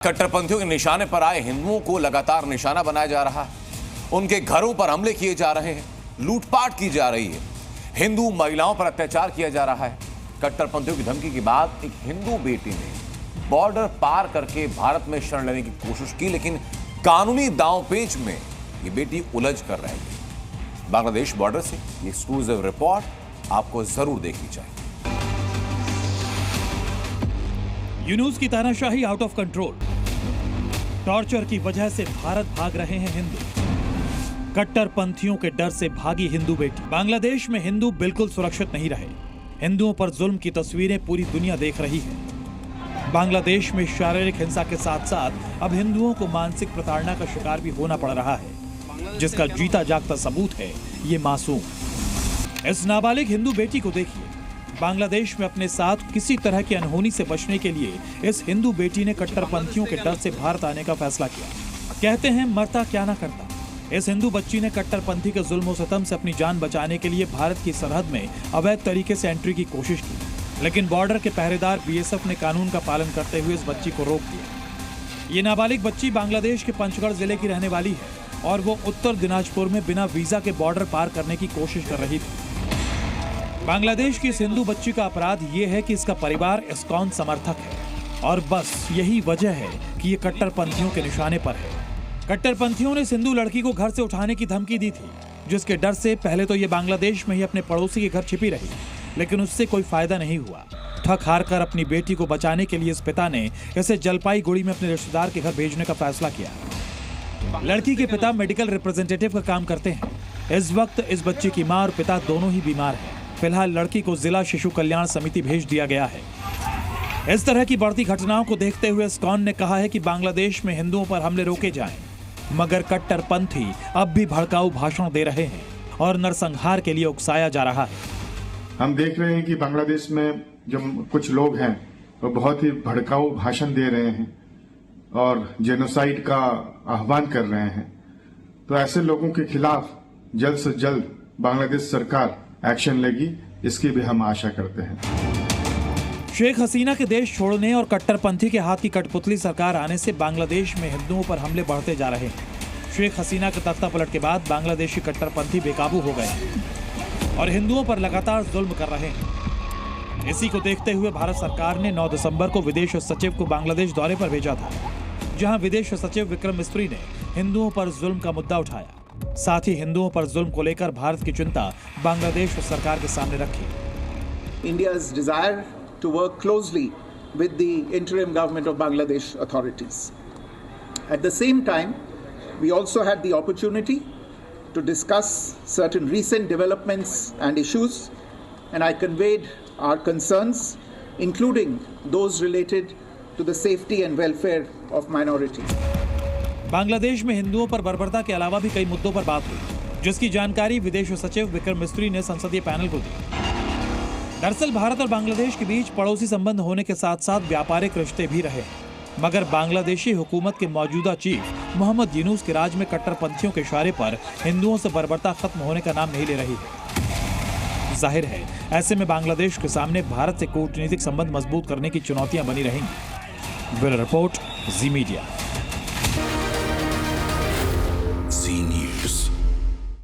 कट्टरपंथियों के निशाने पर आए हिंदुओं को लगातार निशाना बनाया जा रहा है। उनके घरों पर हमले किए जा रहे हैं, लूटपाट की जा रही है, हिंदू महिलाओं पर अत्याचार किया जा रहा है। कट्टरपंथियों की धमकी के बाद एक हिंदू बेटी ने बॉर्डर पार करके भारत में शरण लेने की कोशिश की, लेकिन कानूनी दांवपेच में ये बेटी उलझ कर रह गई। बांग्लादेश बॉर्डर से ये एक्सक्लूसिव रिपोर्ट आपको जरूर देखनी चाहिए। यूनुस की तानाशाही आउट ऑफ कंट्रोल। टॉर्चर की वजह से भारत भाग रहे हैं हिंदू। कट्टरपंथियों के डर से भागी हिंदू बेटी। बांग्लादेश में हिंदू बिल्कुल सुरक्षित नहीं रहे। हिंदुओं पर जुल्म की तस्वीरें पूरी दुनिया देख रही है। बांग्लादेश में शारीरिक हिंसा के साथ साथ अब हिंदुओं को मानसिक प्रताड़ना का शिकार भी होना पड़ रहा है, जिसका जीता जागता सबूत है ये मासूम। इस नाबालिग हिंदू बेटी को देखिए। बांग्लादेश में अपने साथ किसी तरह की अनहोनी से बचने के लिए इस हिंदू बेटी ने कट्टरपंथियों के डर से भारत आने का फैसला किया। कहते हैं मरता क्या ना करता। इस हिंदू बच्ची ने कट्टरपंथी के जुल्म और सितम से अपनी जान बचाने के लिए भारत की सरहद में अवैध तरीके से एंट्री की कोशिश की, लेकिन बॉर्डर के पहरेदार बीएसएफ ने कानून का पालन करते हुए इस बच्ची को रोक दिया। ये नाबालिग बच्ची बांग्लादेश के पंचगढ़ जिले की रहने वाली है और वो उत्तर दिनाजपुर में बिना वीजा के बॉर्डर पार करने की कोशिश कर रही थी। बांग्लादेश की इस हिंदू बच्ची का अपराध ये है कि इसका परिवार इस्कॉन समर्थक है और बस यही वजह है कि ये कट्टरपंथियों के निशाने पर है। कट्टरपंथियों ने इस हिंदू लड़की को घर से उठाने की धमकी दी थी, जिसके डर से पहले तो ये बांग्लादेश में ही अपने पड़ोसी के घर छिपी रही, लेकिन उससे कोई फायदा नहीं हुआ। थक हार कर अपनी बेटी को बचाने के लिए इस पिता ने इसे जलपाईगुड़ी में अपने रिश्तेदार के घर भेजने का फैसला किया। लड़की के पिता मेडिकल रिप्रेजेंटेटिव का काम करते हैं। इस वक्त इस बच्ची की मां और पिता दोनों ही बीमार हैं। फिलहाल लड़की को जिला शिशु कल्याण समिति भेज दिया गया है। इस तरह की बढ़ती घटनाओं को देखते हुए इस्कॉन ने कहा है कि बांग्लादेश में हिंदुओं पर हमले रोके जाएं, मगर कट्टरपंथी अब भी भड़काऊ भाषण दे रहे हैं और नरसंहार के लिए उकसाया जा रहा है। हम देख रहे हैं कि बांग्लादेश में जो कुछ लोग हैं वो बहुत ही भड़काऊ भाषण दे रहे हैं और जेनोसाइड का आह्वान कर रहे हैं। तो ऐसे लोगों के खिलाफ जल्द से जल्द बांग्लादेश सरकार एक्शन लेगी, इसकी भी हम आशा करते हैं। शेख हसीना के देश छोड़ने और कट्टरपंथी के हाथ की कठपुतली सरकार आने से बांग्लादेश में हिंदुओं पर हमले बढ़ते जा रहे हैं। शेख हसीना के तख्ता पलट के बाद बांग्लादेशी कट्टरपंथी बेकाबू हो गए और हिंदुओं पर लगातार जुल्म कर रहे हैं। इसी को देखते हुए भारत सरकार ने 9 दिसंबर को विदेश सचिव को बांग्लादेश दौरे पर भेजा था, जहां विदेश सचिव विक्रम मिस्त्री ने हिंदुओं पर जुल्म का मुद्दा उठाया। साथ ही हिंदुओं पर जुल्म को लेकर भारत की चिंता बांग्लादेश सरकार के सामने रखी। India's desire to work closely with the interim government of Bangladesh authorities. At the same time, we also had the opportunity to discuss certain recent developments and issues, and I conveyed our concerns, including those related to the safety and welfare of minorities. Bangladesh में हिंदुओं पर बर्बरता के अलावा भी कई मुद्दों पर बात हुई, जिसकी जानकारी विदेश सचिव विक्रम मिस्त्री ने संसदीय पैनल को दी। दरअसल भारत और बांग्लादेश के बीच पड़ोसी संबंध होने के साथ साथ व्यापारिक रिश्ते भी रहे, मगर बांग्लादेशी हुकूमत के मौजूदा चीफ मोहम्मद यूनुस के राज में कट्टरपंथियों के इशारे पर हिंदुओं से बर्बरता खत्म होने का नाम नहीं ले रही है। जाहिर है ऐसे में बांग्लादेश के सामने भारत से कूटनीतिक संबंध मजबूत करने की चुनौतियां बनी रहेंगी। ब्यूरो रिपोर्ट, जी मीडिया।